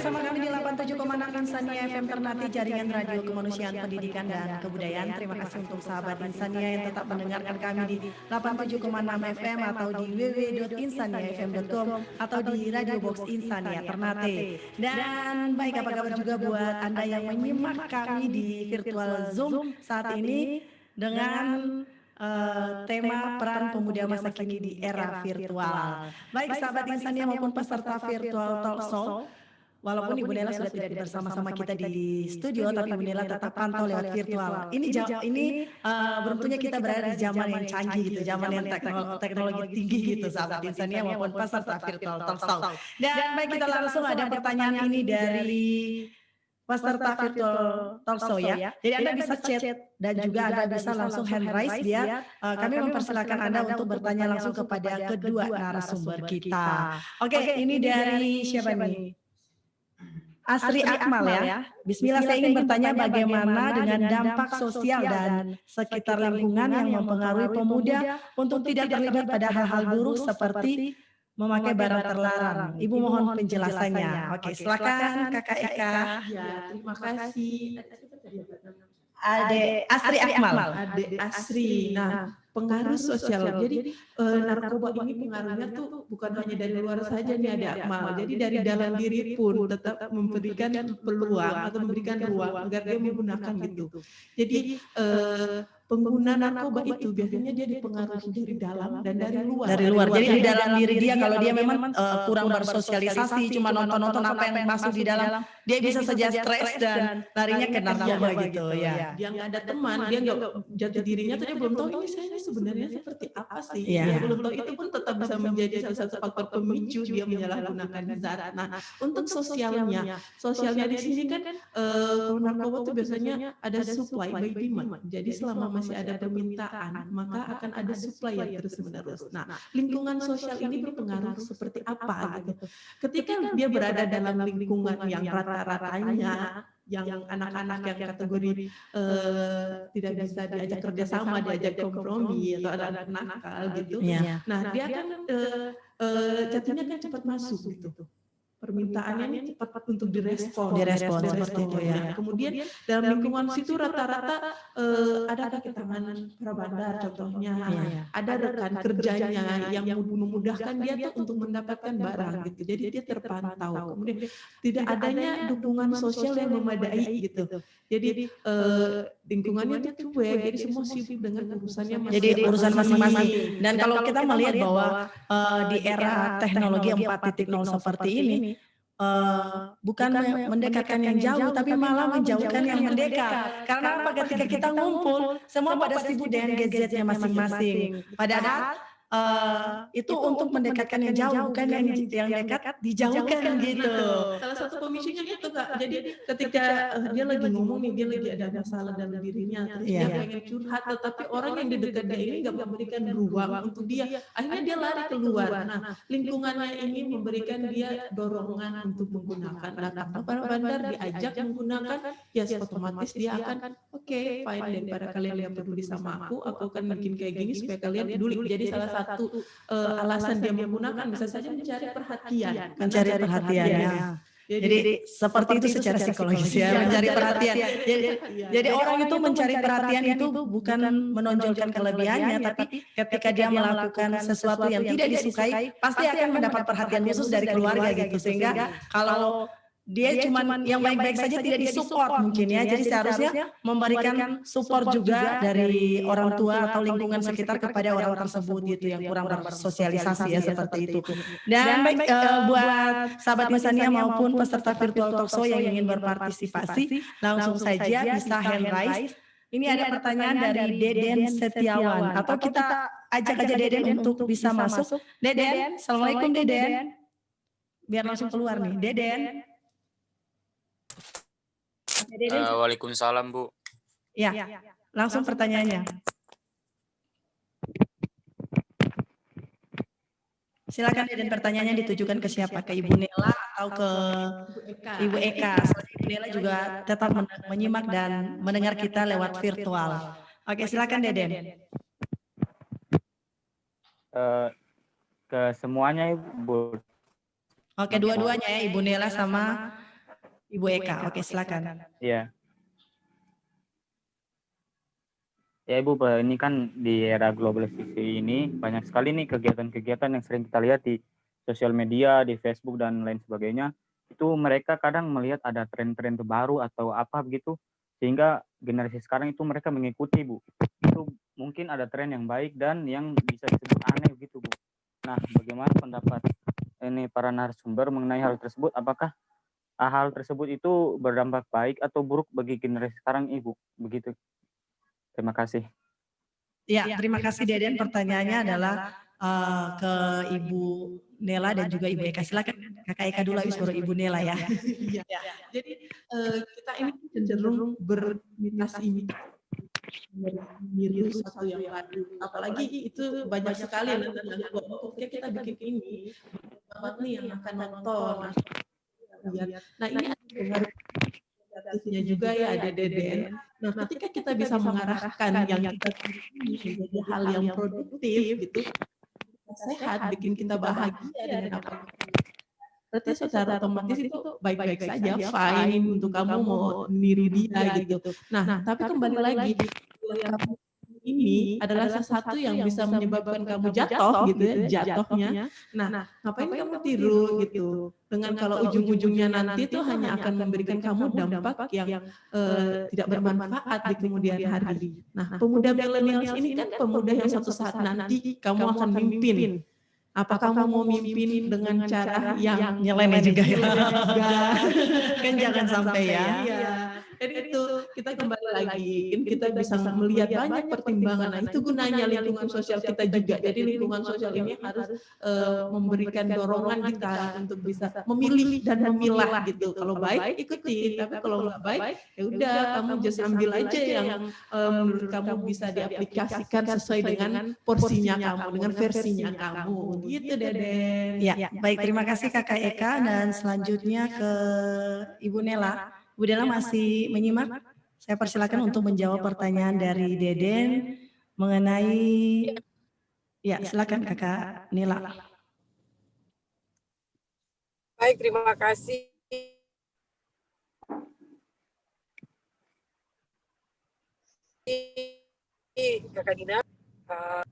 bersama kami di 87,6 Insania FM Ternate, jaringan radio kemanusiaan, pendidikan dan kebudayaan. Terima kasih untuk sahabat Insania yang tetap mendengarkan kami di 87,6 FM atau di www.insaniafm.com atau di Radio Box Insania Ternate. Dan baik, apa kabar juga buat Anda yang menyimak kami di virtual Zoom saat ini dengan tema peran pemuda masa kini di era virtual. Baik sahabat Insania maupun peserta virtual Talkshow, walaupun Ibu Nela sudah tidak bersama-sama kita di studio, tapi Ibu Nela tetap pantau lewat virtual. Ini beruntungnya kita berada di zaman yang canggih gitu, zaman yang teknologi tinggi gitu sahabat Insania maupun peserta virtual Talkshow. Dan baik, kita langsung ada pertanyaan ini dari peserta virtual talkshow ya. Jadi Anda bisa chat dan juga Anda bisa langsung hand raise biar kami mempersilakan Anda untuk bertanya langsung kepada kedua narasumber kita. Oke, ini dari siapa nih? Asri Akmal ya. Bismillah, saya ingin bertanya bagaimana dengan dampak sosial dan sekitar lingkungan yang mempengaruhi pemuda untuk tidak terlibat pada hal-hal buruk seperti memakai barang terlarang. Ibu mohon penjelasannya. Oke, silakan Kakak Eka. Ya, terima kasih. Ade Asri Akmal. Ade Asri. Nah, pengaruh sosial. Jadi narkoba ini pengaruhnya tuh bukan hanya dari luar saja nih Ade Akmal. Jadi dari dalam diri pun tetap memberikan peluang atau memberikan ruang agar dia menggunakan gitu. Jadi pengguna narkoba itu biasanya dia dipengaruhi dari dalam dan dari luar. Dari luar. Jadi di dalam diri dia, kalau dia memang kurang bersosialisasi, cuma nonton-nonton apa yang masuk di dalam, dia bisa saja stres dan larinya ke narkoba gitu ya. Dia nggak ada teman, dia nggak jati dirinya tuh dia belum tahu ini saya sebenarnya seperti apa sih. Iya. Dia belum tahu, itu pun tetap bisa menjadi salah satu faktor pemicu dia menyalahgunakan zat. Nah, untuk sosialnya di sini kan kalau narkoba itu biasanya ada supply by demand. Jadi selama masih ada permintaan, maka akan ada supply yang terus-menerus. Nah, lingkungan sosial ini berpengaruh seperti apa gitu. Ketika dia berada dalam lingkungan yang rata-ratanya, yang anak-anak yang kategori tidak bisa diajak kerjasama, diajak kompromi, atau anak-anak nakal gitu. Iya. Nah, dia kan jatuhnya kan cepat masuk gitu. Permintaannya ini cepat untuk direspon seperti itu ya. Kemudian dalam lingkungan situ rata-rata ada kaki tangan para bandar contohnya, ada rekan kerjanya yang memudahkan dia tuh untuk mendapatkan barang gitu. Jadi dia terpantau. Kemudian tidak adanya dukungan sosial yang memadai gitu. Jadi lingkungannya tuh cuek, jadi semua sibuk dengan urusannya Jadi urusan masing-masing. Dan kalau kita melihat bahwa di era teknologi 4.0 seperti ini, bukan mendekatkan yang jauh, tapi malah menjauhkan yang mendekat. Karena apa? Ketika kita ngumpul, semua pada sibuk dengan gadgetnya masing-masing. Padahal itu untuk mendekatkan yang jauh, bukan yang dekat dijauhkan gitu. Salah satu pemicunya itu Kak. Jadi ketika dia lagi ngomong nih, dia lagi ada masalah dalam dirinya, terus dia pengen curhat, tetapi orang yang di dekat dia ini nggak memberikan ruang untuk dia. Akhirnya dia lari keluar. Nah, lingkungannya ini memberikan dia dorongan untuk menggunakan. Nah, karena para bandar diajak menggunakan, ya otomatis dia akan oke, fine, daripada kalian yang peduli sama aku akan bikin kayak gini supaya kalian peduli. Jadi salah satu alasan dia menggunakan bisa saja mencari perhatian. Mencari perhatian ya. Jadi seperti itu secara psikologis ya, mencari perhatian. Jadi orang itu mencari perhatian itu bukan menonjolkan kelebihannya, tapi ketika dia melakukan sesuatu yang tidak disukai, pasti akan mendapat perhatian khusus dari keluarga gitu. Sehingga kalau dia cuma yang baik-baik saja tidak disupport mungkin ya. Jadi seharusnya memberikan support juga dari orang tua atau lingkungan sekitar kepada orang tersebut gitu yang kurang bersosialisasi ya, seperti itu. Dan baik, buat sahabat Insania maupun peserta virtual talkshow yang ingin berpartisipasi, langsung saja bisa hand raise. Ini ada pertanyaan dari Deden Setiawan, atau kita ajak aja Deden untuk bisa masuk. Deden, Assalamualaikum Deden. Biar langsung keluar nih, Deden. Waalaikumsalam Bu. Ya, langsung pertanyaannya. Silakan Deden, pertanyaannya ditujukan ke siapa? Ke Ibu Nela atau ke Ibu Eka? Soalnya Ibu Nela juga tetap menyimak dan mendengar kita lewat virtual. Oke, silakan Deden. Ke semuanya Ibu. Oke, dua-duanya ya, Ibu Nela sama Ibu Eka. Oke, silakan. Iya. Ya Ibu, ini kan di era globalisasi ini banyak sekali nih kegiatan-kegiatan yang sering kita lihat di sosial media, di Facebook dan lain sebagainya. Itu mereka kadang melihat ada tren-tren terbaru atau apa begitu, sehingga generasi sekarang itu mereka mengikuti, Bu. Itu mungkin ada tren yang baik dan yang bisa disebut aneh gitu, Bu. Nah, bagaimana pendapat ini para narasumber mengenai hal tersebut? Apakah hal tersebut itu berdampak baik atau buruk bagi generasi sekarang, Ibu? Begitu. Terima kasih. Ya, terima kasih Deden. Pertanyaannya adalah ke Ibu Nela dan juga Ibu Eka. Silakan Kakak Eka dulu, habis baru Ibu Nela ya. Iya. Jadi kita ini cenderung berimitasi meniru sesuatu yang baru. Apalagi itu banyak sekali yang nanti kita bikin ini banget nih yang akan nonton. Nah ini ada pengaruh negatifnya juga ya, ada DDN. Nah ketika kita bisa mengarahkan yang kita menjadi hal yang produktif gitu, sehat, bikin kita bahagia dengan apa, berarti secara otomatis itu baik-baik saja, fine untuk kamu mau niru dia gitu. Nah tapi kembali lagi, ini adalah sesuatu yang bisa menyebabkan kamu jatuh gitu ya, jatuhnya. Nah, ngapain kamu tiru gitu? Dengan kalau ujung-ujungnya nanti itu hanya akan memberikan kamu dampak yang tidak bermanfaat di kemudian hari. Nah, pemuda milenial ini kan pemuda yang suatu saat nanti kamu akan mimpin. Apa kamu mau mimpin dengan cara yang nyeleneh juga ya? Kan jangan sampai ya. Jadi itu kita kembali lagi, kita bisa melihat banyak pertimbangan. Nah itu gunanya lingkungan sosial kita juga. Jadi lingkungan sosial ini harus memberikan dorongan kita untuk bisa memilih dan memilah gitu. Kalau baik ikuti, tapi kalau nggak baik ya udah kamu just ambil aja yang menurut kamu bisa diaplikasikan sesuai dengan porsinya kamu, dengan versinya kamu. Gitu Deden. Ya, baik, terima kasih Kakak Eka, dan selanjutnya ke Ibu Nela. Bu Nela masih menyimak? Saya persilakan untuk menjawab pertanyaan dari Deden mengenai, ya silakan Kakak Nela. Baik, terima kasih. Kakak Dina,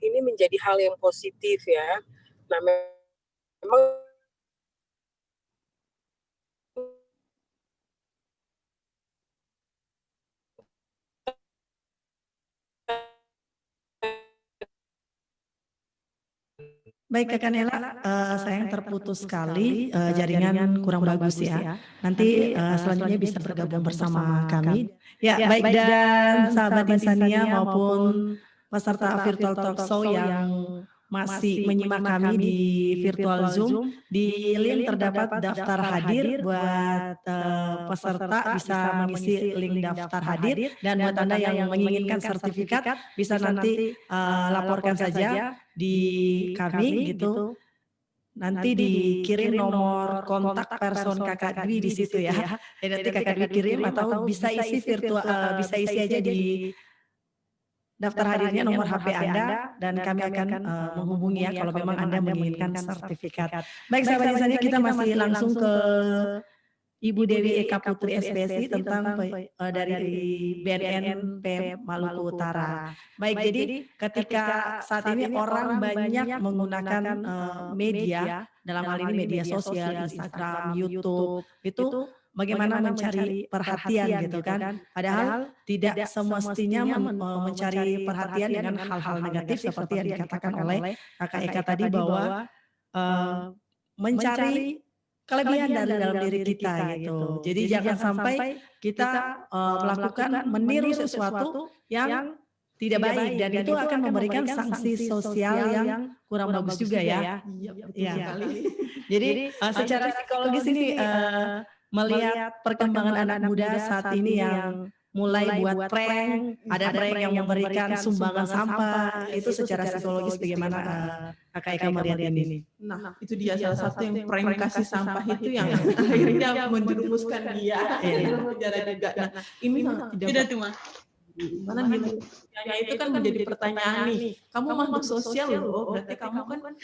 ini menjadi hal yang positif ya. Nah, memang Baik Kakak Nela, sayang terputus sekali, jaringan kurang bagus ya. Nanti selanjutnya bisa bergabung bersama kami. Ya, baik, dan sahabat Insania maupun peserta virtual talk show yang masih menyimak kami di virtual Zoom, di link terdapat daftar hadir. Buat peserta bisa mengisi link daftar hadir, dan buat Anda yang menginginkan sertifikat bisa nanti laporkan saja di kami gitu. Nanti dikirim nomor kontak person Kakak Dwi di situ ya. Dan nanti Kakak Dwi kirim, atau bisa isi virtual, bisa isi aja di daftar hadirnya nomor HP Anda, dan kami akan menghubungi ya kalau memang Anda menginginkan sertifikat. Baik sahabat Insania, kita masih langsung ke Ibu Dewi Eka Putri SPSI tentang dari BNNP Maluku Utara. Baik, jadi ketika saat ini orang banyak menggunakan media, dalam hal ini media sosial, Instagram, YouTube, itu bagaimana mencari perhatian gitu kan. Padahal tidak semestinya mencari perhatian dengan hal-hal negatif seperti yang dikatakan oleh Kakak Eka tadi, bahwa mencari kelebihan dari dalam diri kita gitu. Jadi jangan sampai kita melakukan meniru sesuatu yang tidak baik, dan itu akan memberikan sanksi sosial yang kurang bagus juga ya. Iya. Jadi secara psikologis ini melihat perkembangan anak muda saat ini yang mulai buat prank, ada prank yang memberikan sumbangan sampah, itu secara psikologis bagaimana Kakak Eka melihat ini? Nah, itu dia salah satu yang prank kasih sampah itu yang akhirnya menjerumuskan dia dalam penjara juga. Nah, ini tidak mana nilainya itu kan menjadi pertanyaan nih. Kamu makhluk sosial loh, berarti kamu kan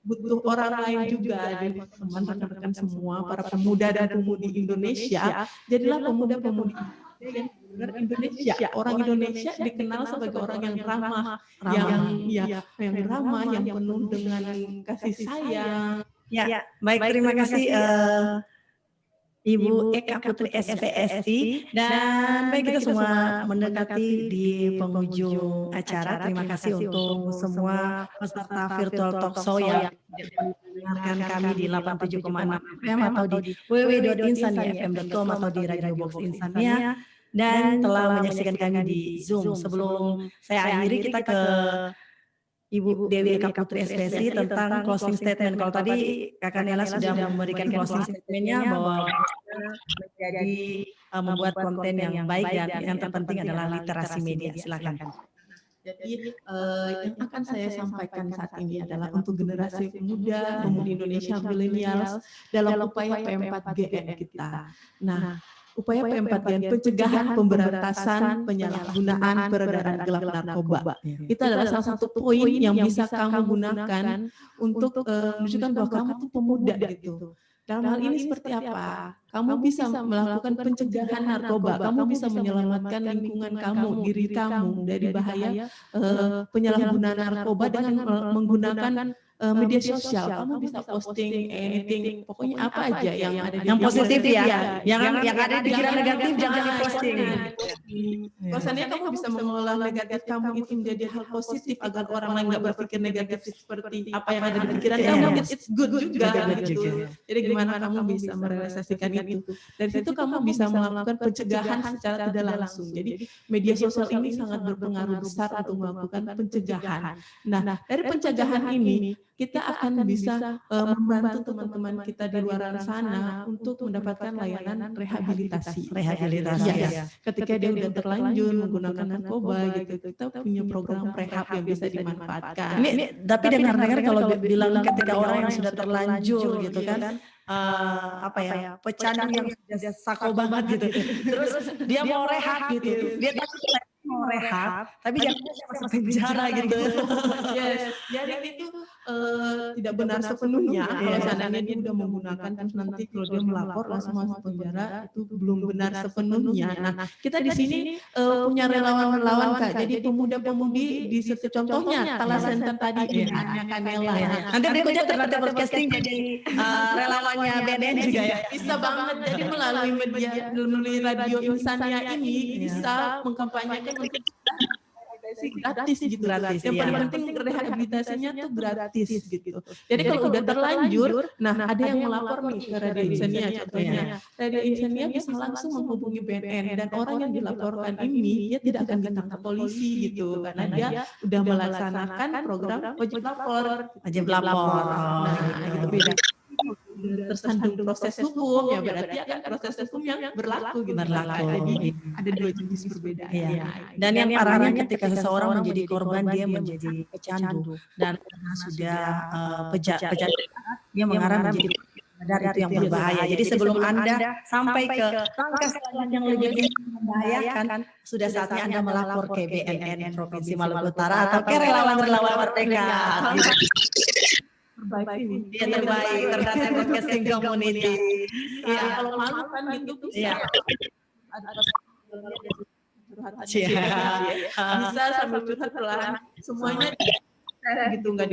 butuh orang lain juga, teman rekan-rekan semua, para pemuda dan pemudi Indonesia, jadilah pemuda-pemudi Indonesia. Orang Indonesia dikenal sebagai orang yang ramah, yang ramah, yang penuh dengan kasih sayang. Ya, baik, terima kasih Ibu Eka Putri SPSI, dan baik, kita semua mendekati di penghujung acara. Terima kasih untuk semua peserta virtual talk show yang mendengarkan kami di 87,6 FM atau di www.insaniafm.com atau di Radio Box Insania, dan telah menyaksikan kami di Zoom. Sebelum saya akhiri, kita ke Ibu Dewi Eka Putri SPSI tentang closing statement. Kalau tadi Kakak Nela sudah memberikan closing statementnya bahwa menjadi membuat konten yang baik dan yang terpenting adalah literasi media. Silakan. Jadi yang akan saya sampaikan saat ini adalah untuk generasi muda, pemudi Indonesia, milenial dalam upaya P4GN kita. Nah, upaya P4GN, pencegahan, pemberantasan, penyalahgunaan, peredaran gelap narkoba. Itu adalah salah satu poin yang bisa kamu gunakan untuk menunjukkan bahwa kamu tuh pemuda gitu. Dalam hal ini seperti apa? Kamu bisa melakukan pencegahan narkoba, kamu bisa menyelamatkan lingkungan kamu, diri kamu dari bahaya penyalahgunaan narkoba dengan menggunakan media sosial. Kamu bisa posting anything, pokoknya apa aja yang ada di yang positif ya. Yang ada di pikiran negatif jangan diposting. Bahwasannya kamu bisa mengolah negatif kamu itu menjadi hal positif agar orang lain nggak berpikir negatif seperti apa yang ada di pikiran kamu. It's good juga gitu. Jadi gimana kamu bisa merealisasikan itu? Dari situ kamu bisa melakukan pencegahan secara tidak langsung. Jadi media sosial ini sangat berpengaruh besar untuk melakukan pencegahan. Nah, dari pencegahan ini kita akan bisa membantu teman-teman kita di luar sana untuk mendapatkan layanan rehabilitasi. Ya. Ketika dia udah terlanjur menggunakan narkoba gitu, kita punya program rehab yang bisa dimanfaatkan. Ini tapi dengar-dengar kalau bilang ketika orang yang sudah terlanjur gitu kan, pecandu yang sudah sako banget gitu, terus dia mau rehab gitu, dia mau rehab, tapi jangan masuk penjara gitu. Yes, jadi itu tidak benar sepenuhnya. Kalau seandainya dia sudah menggunakan, terus nanti kalau dia melapor langsung masuk penjara, itu belum benar sepenuhnya. Nah, kita di sini punya relawan-relawan Kak. Jadi pemuda-pemudi di setiap contohnya Tala Center tadi, Anya Kanela. Nanti berikutnya ternyata podcasting jadi relawannya BNN juga ya. Bisa banget. Jadi melalui media, melalui Radio Insania ini bisa mengkampanyekan untuk gratis gitu. Yang paling penting rehabilitasinya tuh gratis gitu. Jadi kalau udah terlanjur, nah ada yang melapor nih ke Radio Insania contohnya. Radio Insania bisa langsung menghubungi BNN dan orang yang dilaporkan ini dia tidak akan ditangkap polisi gitu karena dia udah melaksanakan program wajib lapor. Nah, itu beda. Tersandung proses hukum ya berarti akan proses hukum yang berlaku gitu. Jadi ada dua jenis berbeda. Dan yang parahnya ketika seseorang menjadi korban dia menjadi pecandu dan karena sudah pecandu dia mengarah menjadi dari itu yang berbahaya. Jadi sebelum Anda sampai ke langkah selanjutnya yang lebih membahayakan, sudah saatnya Anda melapor ke BNN Provinsi Maluku Utara atau ke relawan-relawan Merdeka. Terbaik terhadap podcasting community. Ya, kalau malu kan gitu bisa. Bisa sambil curhat pelan. Semuanya gitu nggak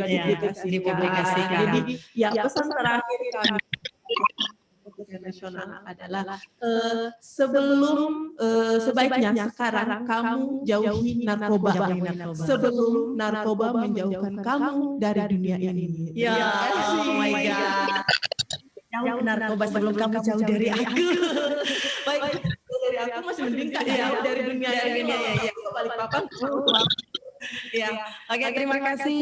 dipublikasikan. Jadi ya pesan terakhir kami nasional adalah sebaiknya sekarang kamu jauhi narkoba sebelum narkoba menjauhkan kamu dari dunia ini. Oh my God. Jauh narkoba sebelum kamu jauh dari aku. Baik, dari aku masih mending Kak jauh dari dunia ini. Balikpapan. Ya, oke, terima kasih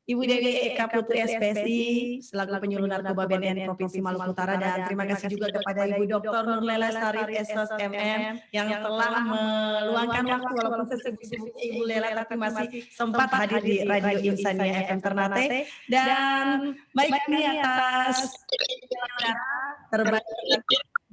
Ibu Dewi Eka Putri SPSI selaku penyuluh narkoba BNN Provinsi Maluku Utara, dan terima kasih juga kepada Ibu Dr. Nurlela Sarif SS MM yang telah meluangkan waktu walaupun sesibuk-sibuknya Ibu Lela tapi masih sempat hadir di Radio Insania FM Ternate, dan baik ini atas terbaik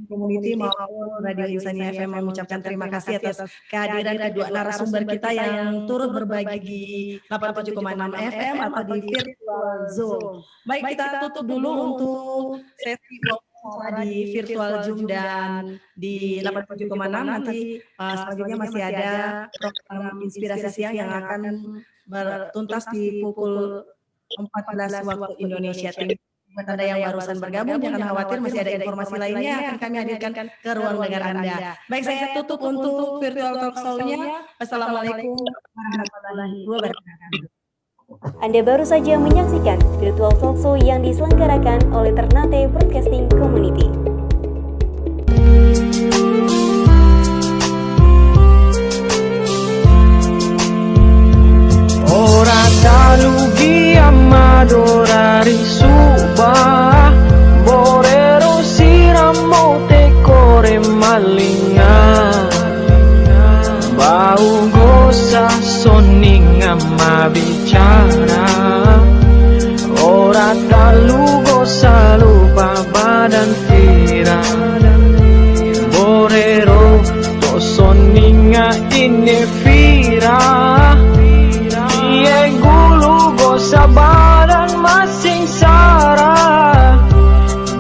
Community maupun Radio Insania FM mengucapkan terima kasih atas kehadiran kedua narasumber kita yang turut berbagi di 87,6 FM atau di virtual Zoom. Baik, kita tutup dulu untuk sesi wawancara di virtual Zoom dan di 87,6. Nanti selanjutnya masih ada program Inspirasi Siang yang akan bertuntas di pukul 14 waktu Indonesia Timur. Buat Anda yang barusan bergabung, jangan khawatir, masih ada informasi lainnya yang akan kami hadirkan ke ruang dengar Anda. Baik, saya tutup untuk virtual talk show-nya. Assalamualaikum warahmatullahi wabarakatuh. Anda baru saja menyaksikan virtual talk show yang diselenggarakan oleh Ternate Broadcasting Community. Ora talugi amadora risuba borero siramo te core malinga bau gosa soninga ma bicara ora talu gosa lupa badan tira borero to soninga inefira Ie gulu gosa badan masing sara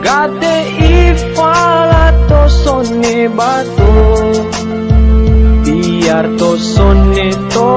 Gate ifala to sonne bato Biar to sonne to